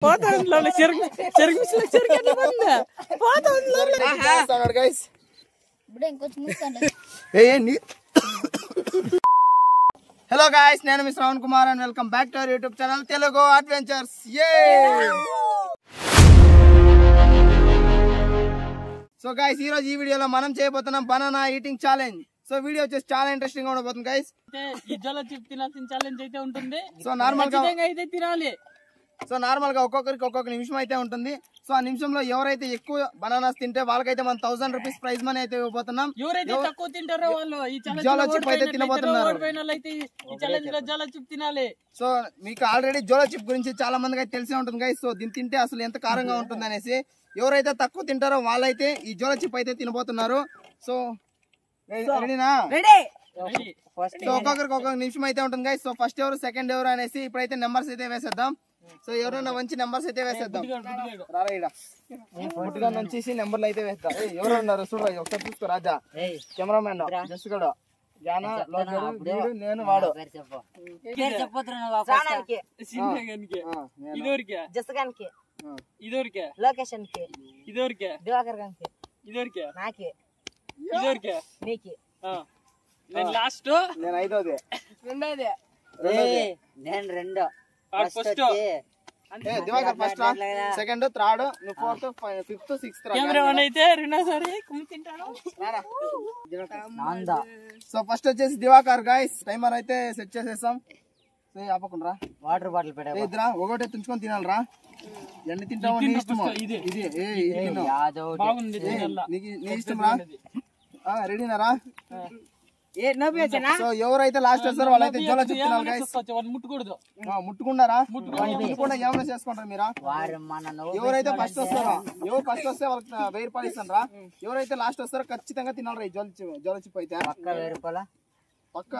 Hello guys, నేను మీ Shravan Kumar and welcome back to our YouTube channel Telugu adventures. So guys, ఈ రోజు ఈ వీడియోలో మనం చేయబోతున్నాం banana eating challenge. So video వచ్చేసి చాలా ఇంట్రెస్టింగ్ గా ఉండబోతుంది గాయ్స్. తినాల్సిన ఛాలెంజ్ అయితే ఉంటుంది. సో నార్మల్ గా అయితే తినాలి. ఒక్కొక్కరికి ఒక్కొక్క నిమిషం అయితే ఉంటుంది. సో ఆ నిమిషంలో ఎవరైతే ఎక్కువ బనానాస్ తింటే వాళ్ళకైతే మనం 1000 రూపీస్ ప్రైజ్ మనీ అయితే ఇవ్వబోతున్నాం. ఎవరైతే తక్కువ తింటారో వాళ్ళు ఈ జోలో చిప్ అయితే తినబోతున్నారు. తినాలి. సో మీకు ఆల్రెడీ జోలో చిప్ గురించి చాలా మందికి అయితే తెలిసే ఉంటుంది గైస్. సో దీన్ని తింటే అసలు ఎంత కారంగా ఉంటుంది అనేసి, ఎవరైతే తక్కువ తింటారో వాళ్ళైతే ఈ జోలో చిప్ అయితే తినబోతున్నారు. సో రెడీనా? సో ఒక్కొక్కరికి ఒక్కొక్క నిమిషం అయితే ఉంటుంది గైస్. సో ఫస్ట్ ఎవరు, సెకండ్ ఎవరు అనేసి ఇప్పుడైతే నెంబర్స్ అయితే వేసేద్దాం. సో ఎవరైనా మంచి నెంబర్స్ అయితే వేసేద్దాం. ముట్టుగా నుంచి నెంబర్లు అయితే వేస్తాం. ఎవరు ఉన్నారు చూడరా, ఒకసారి చూసుకో రాజా, కెమెరామెన్ జస్ట్ కూడా జానా, వీడు, నేను, వాడు. లాస్ట్ నేను ఐదోది, నేను రెండో, first Divakar first, second, third, fourth, fifth, sixth. అయితే రెండోసారి తింటాను. సో ఫస్ట్ వచ్చేసి దివాకర్ గాయ్స్. టైమర్ అయితే సెట్ చేసేసాం. ఆపకుండా వాటర్ బాటిల్ పెట్టరా, ఒకటే తుంచుకొని తినాలరా. ఎన్ని తింటావు నీ ఇష్టం. నీ ఇష్టం రా. రెడీనారా? సో ఎవరైతే లాస్ట్ వస్తారో వాళ్ళైతే జోలో చిప్ తినాలి గైస్. ముట్టుకూడదు. ముట్టుకున్నారా? ముట్టుకుండా ఏమైనా చేసుకుంటారు మీరా? ఎవరైతే ఫస్ట్ వస్తారో, ఎవరు ఫస్ట్ వస్తే వాళ్ళకి 1000 రూపాయలు ఇస్తాను రా. ఎవరైతే లాస్ట్ వస్తారో ఖచ్చితంగా తినాలి ఈ జోలో చిప్ అయితే. పక్క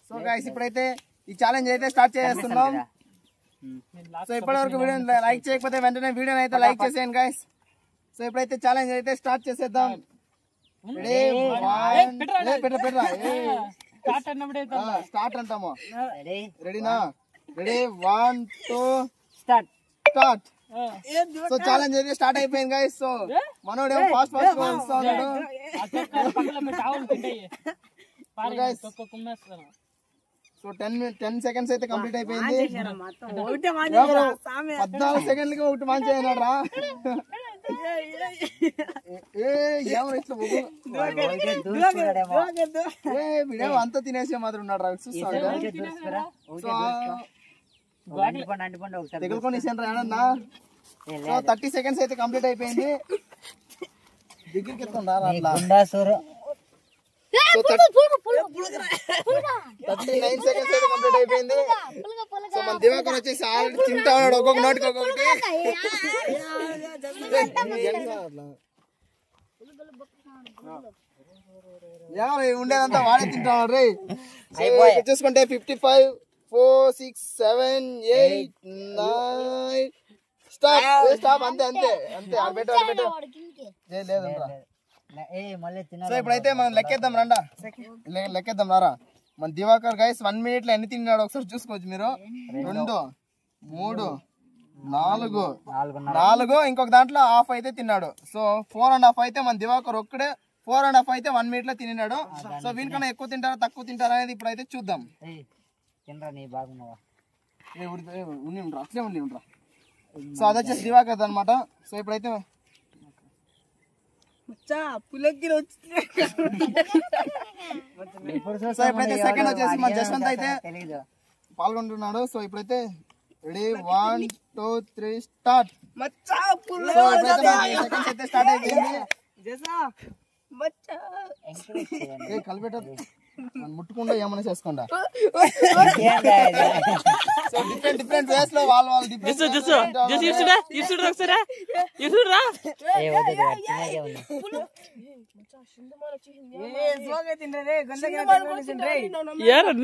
సో గైస్, ఇప్పుడైతే ఈ ఛాలెంజ్ అయితే స్టార్ట్ చేస్తున్నాం. సో ఇప్పటి వరకు వీడియో లైక్ చేయకపోతే వెంటనే వీడియోని అయితే లైక్ చేసేయండి గైస్. సో ఇప్పుడైతే ఛాలెంజ్ అయితే స్టార్ట్ చేసేద్దాం. స్టార్ట్ అంటాము. రెడీనా? Ready, 1 2 start. సో ఛాలెంజ్ అయితే స్టార్ట్ అయిపోయింది గైస్. సో మనోడు ఏమో ఫాస్ట్ వస్తా ఉన్నాడు. సో 10 సెకండ్స్ అయితే కంప్లీట్ అయిపోయింది. 14 సెకండ్లకి ఒకటి మంచి అయినాడు రా. వీడేమో అంతా తినేసే మాత్రం ఉన్నాడు రా. తెగులుకొనిసాను రాడన్నా. సో 30 సెకండ్స్ అయితే కంప్లీట్ అయిపోయింది. దగ్గరికి ఎత్తుకుంటా అట్లా. సో 39 సెకండ్స్ అయితే కంప్లీట్ అయిపోయింది. సో మన దివాకర్ వచ్చేసి ఆల్రెడీ తింటా ఉన్నాడు ఒక్కొక్క నోటికి ఒక్కొక్కటి. ఉండేదంతా వాడే తింటాడు రే. చూసుకుంటే 55 4 6 7 8 9 స్టాప్. అంతే పెట్టు లేదు. సో ఇప్పుడైతే మనం లెక్కేద్దాం రండా. లెక్కేద్దాం రారా. మన దివాకర్ గైస్ 1 minute లో ఎన్ని తిన్నాడు ఒకసారి చూసుకోవచ్చు మీరు. 2 3 4 ఇంకొక దాంట్లో హాఫ్ అయితే తిన్నాడు. సో 4.5 అయితే మన దివాకర్ ఒక్కడే. 4.5 అయితే 1 minute లో తిన్నాడు. సో వీనికన్నా ఎక్కువ తింటారా తక్కువ తింటారా అనేది ఇప్పుడైతే చూద్దాం. అట్లే ఉండిరా. సో అది వచ్చేసి దివాకర్ అనమాట. సో ఇప్పుడైతే సెకండ్ వచ్చేసి మన జస్వంత్ అయితే పాల్గొంటున్నాడు. సో ఇప్పుడైతే రెడీ, 1 2 3 స్టార్ట్. సెకండ్స్ అయితే స్టార్ట్ అయిపోయింది. కలిపెట్ట ముట్టుకుండా ఏమైనా చేసుకోండా. సో డిఫరెంట్ వేస్ లో వాళ్ళు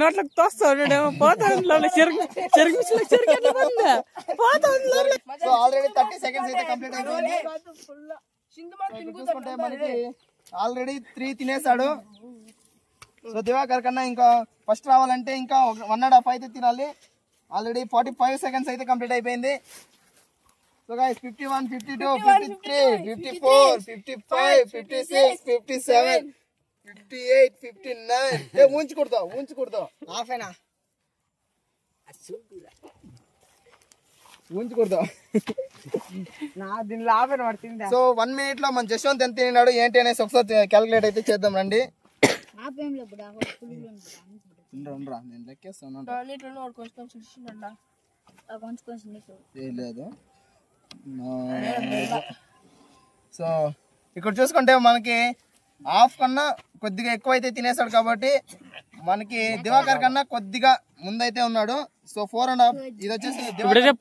నోట్లకు తోస్తాడేమో పోతాడు. ఆల్రెడీ 30 సెకండ్స్ అయితే కంప్లీట్ అయిపోయింది. చూసుకుంటే మనకి ఆల్రెడీ 3 తినేసాడు. సో దివాకర్ కన్నా ఇంకా ఫస్ట్ రావాలంటే ఇంకా 1.5 అయితే తినాలి. ఆల్రెడీ 45 సెకండ్స్ అయితే కంప్లీట్ అయిపోయింది. So guys 51, 52, 53, 54, 55, 56, 57, 58, 59. ఉంచి కుడతావు ఆఫేనా ఉంచి కుడతావు. నా దీనిలో ఆఫేనా పడుతుంది. సో 1 minute లో మన జశ్వంత్ ఎంత తిన్నాడు ఏంటి అనేసి ఒకసారి క్యాలిక్యులేట్ అయితే చేద్దాం రండి. నేను లెక్కేస్తాను లేదు. సో ఇక్కడ చూసుకుంటే మనకి హాఫ్ కన్నా కొద్దిగా ఎక్కువ అయితే తినేసాడు కాబట్టి మనకి దివాకర్ కన్నా కొద్దిగా ముందైతే ఉన్నాడు. సో 4.5 ఇది వచ్చేసి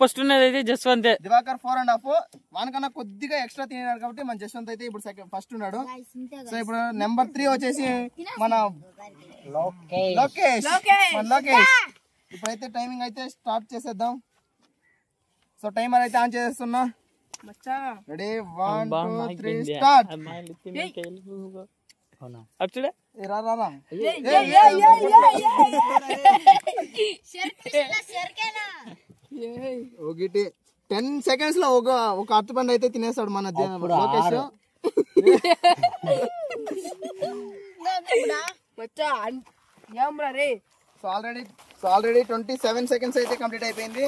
ఫస్ట్ ఉన్నది జస్వంత్. దివాకర్ 4.5 వానికన్నా కొద్దిగా ఎక్స్ట్రా తినేడు కాబట్టి మన జస్వంత్ అయితే ఇప్పుడు ఫస్ట్ ఉన్నాడు. సో ఇప్పుడు నెంబర్ 3 వచ్చేసి మన లోకేష్. ఇప్పుడైతే టైమింగ్ అయితే స్టార్ట్ చేసేద్దాం. సో టైమర్ అయితే ఆన్ చేస్తున్నా. Ready 1 2 3 start. ఒకటి 10 seconds లో ఒక అరటిపండు అయితే తినేస్తాడు మన లోకేష్. సో ఆల్రెడీ 27 seconds అయితే కంప్లీట్ అయిపోయింది.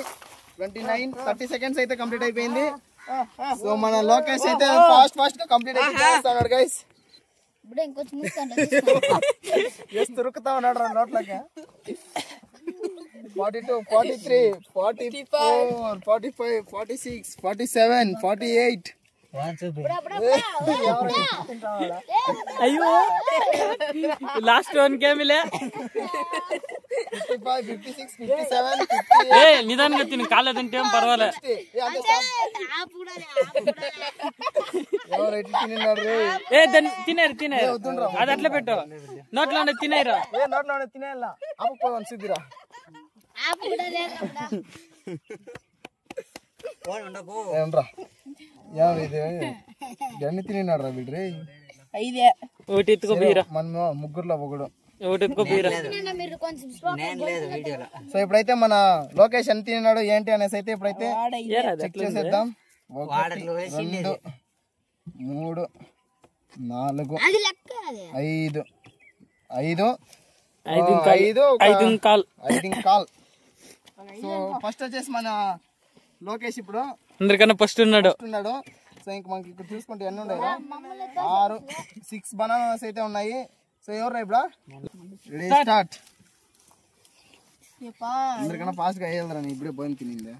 29, 30 seconds అయితే కంప్లీట్ అయిపోయింది. సో మన లోకేష్ అయితే ఫాస్ట్ గా కంప్లీట్ అయితే చేస్తున్నాడు గైస్. తురుకుతా ఉన్నాడు నోట్లకి. 42, 43, 44, 45, 46, 47, 48. అయ్యో లాస్ట్ 1 కేమిలే. 55, 56, 57, 58. నిదానంగా తిని కాలేదంటే పర్వాలే. తినేరు అది అట్లా పెట్టు. నోట్లో తినేరా నోట్లో తినేలా సిద్ధిరా. ఎన్ని తిన్నాడు రా వీడ్రి. ఒకటి ఎత్తుకో బీరా. మన ముగ్గురులో ఒకడు. ఒకటి ఎత్తుకో బీరా. సో ఇప్పుడైతే మన లోకేష్ ఎంత తిన్నాడు ఏంటి అనేసి అయితే ఇప్పుడైతే చెక్ చేసేద్దాం. 1 2 3 4 5 కాల్. సో ఫస్ట్ వచ్చేసి మన లోకేష్ ఇప్పుడు అందరికన్నా ఫస్ట్ ఉన్నాడు. సో ఇంక మనకి ఇక్కడ చూసుకుంటే ఎన్ని ఉన్నాయి 6, 6 బనానాస్ అయితే ఉన్నాయి. సో ఎవరు ఇప్పుడు రెడీ స్టార్ట్. అందరికన్నా ఫాస్ట్ గా అయ్యేదిరా. నేను ఇప్పుడే పోయిన తినింది.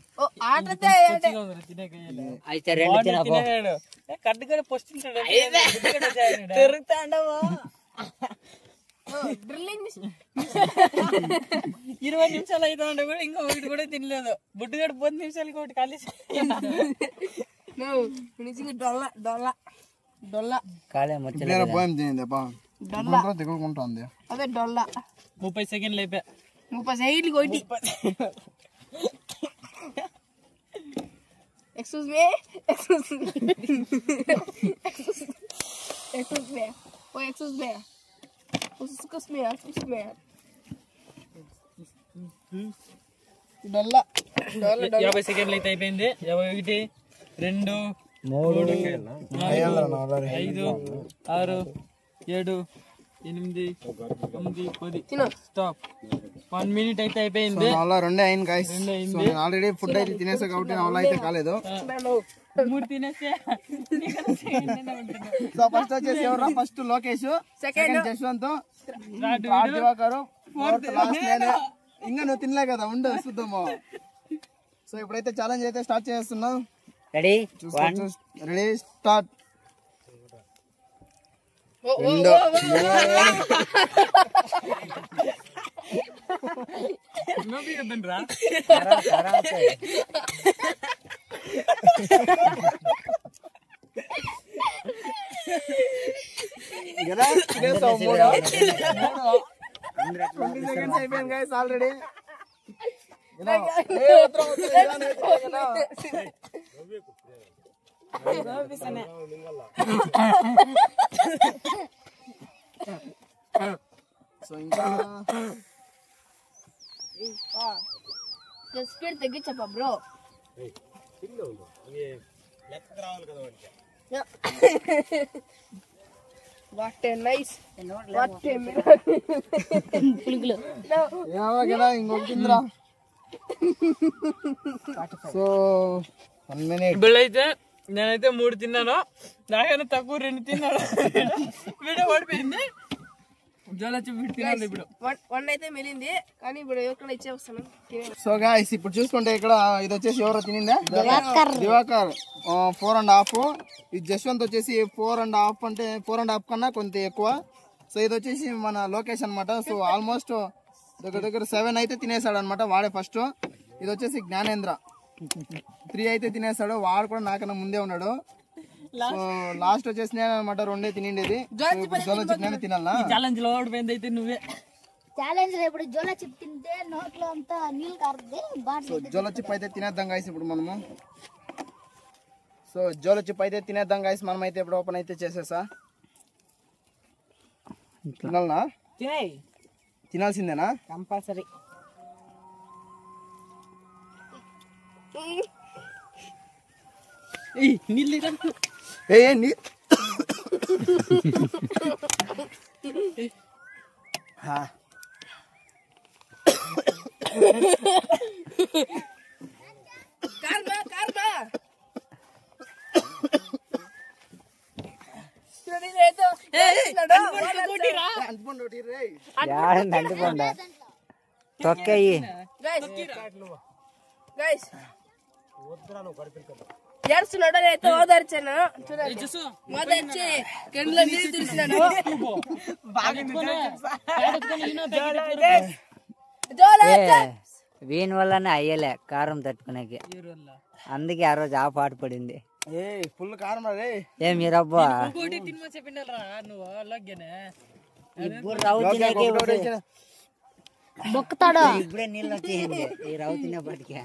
ఇరవై నిమిషాలు అయితే కూడా ఇంకా ఒకటి కూడా తినలేదు. బుడ్డుగడ 10 నిమిషాలకి ఒకటి కలిసి దిగుకుంటుంది. అదే డొల్ల 30 సెకండ్లు అయిపోయా. 30 సెకండ్లు కొట్టి. Excuse me. డొల్లా 50 సెకండ్లు అయితే అయిపోయింది. 1 2 3 4 5 6 7 8 9 10 స్టాప్. 1 minute అయితే అయిపోయింది. రెండే అయింది గైస్. ఆల్రెడీ ఫుడ్ అయితే తినేసా కాబట్టి అలా అయితే కాలేదు. 3 తినేస్తే. సో ఫస్ట్ వచ్చేసి ఎవరు? First Lokesh, second Jashwanth, third Divakar, fourth last నేనే. ఇంకా నువ్వు తినలే కదా, ఉండు చూద్దాము. సో ఇప్పుడైతే ఛాలెంజ్ అయితే స్టార్ట్ చేస్తున్నాం. Ready start. 2 20 seconds అయిపోయింది గైస్ ఆల్రెడీ. సో ఇంకా స్పీడ్ తగ్గించప్ప bro. What a nice. What a ఇంకొకటిందిరా. So 1 minute. ఇప్పుడైతే నేనైతే 3 తిన్నాను, నాకైనా తక్కువ 2 తిన్నాను. వీడియో ఓడిపోయింది. జోలచ్చి తినాలి ఇప్పుడు. 1 అయితే మిలింది కానీ ఇప్పుడు ఎవరికైనా ఇచ్చే వస్తాను. సో గాయ్స్ ఇప్పుడు చూసుకుంటే ఇక్కడ ఇది వచ్చేసి ఎవరో తినిందా, దివాకర్ 4.5. ఇది జశ్వంత్ వచ్చేసి 4.5 అంటే 4.5 కన్నా కొంత ఎక్కువ. సో ఇది వచ్చేసి మన లోకేష్ అనమాట. సో ఆల్మోస్ట్ దగ్గర 7 అయితే తినేసాడు అనమాట వాడే ఫస్ట్. ఇది వచ్చేసి జ్ఞానేంద్ర 3 అయితే తినేసాడు, వాడు కూడా నాకన్నా ముందే ఉన్నాడు. సో లాస్ట్ వచ్చేసి నేను అనమాట 2 తినిండేది. జోలచ్చి తినాలా ఛాలెంజ్ లో ఓడిపోయింది అయితే నువ్వే. ఛాలెంజ్ ఇప్పుడు జోలచ్చి తింటే నోట్లో అంతా నీళ్ళు కారుతుంది. సో జోలచ్చి అయితే తినేద్దాం గాయస్ ఇప్పుడు మనము. సో జోలచ్చి అయితే తినేద్దాం గాయస్ మనం అయితే ఇప్పుడు ఓపెన్ అయితే చేసేసా. తినాలనా, తినాల్సిందేనా కంపల్సరీ. నీళ్ళు ఏ నీ ఏడుస్తున్నాడు, అయితే ఓదార్చాను. ఓదార్చి కండ్లో నీళ్ళు తీసినాను. వీని వల్లనే అయ్యలే కారం తట్టుకునేకి, అందుకే ఆ రోజు ఆ పాట పడింది. ఫుల్ కారం రే. ఏ మీరబ్బా చెప్పిండారా నువ్వు అలాగేనే ఇప్పుడు రవ్వ తినేకే బొక్కుతాడు. ఇప్పుడే నీళ్ళు వచ్చేసింది ఈ రవ్వ తినేప్పటికే.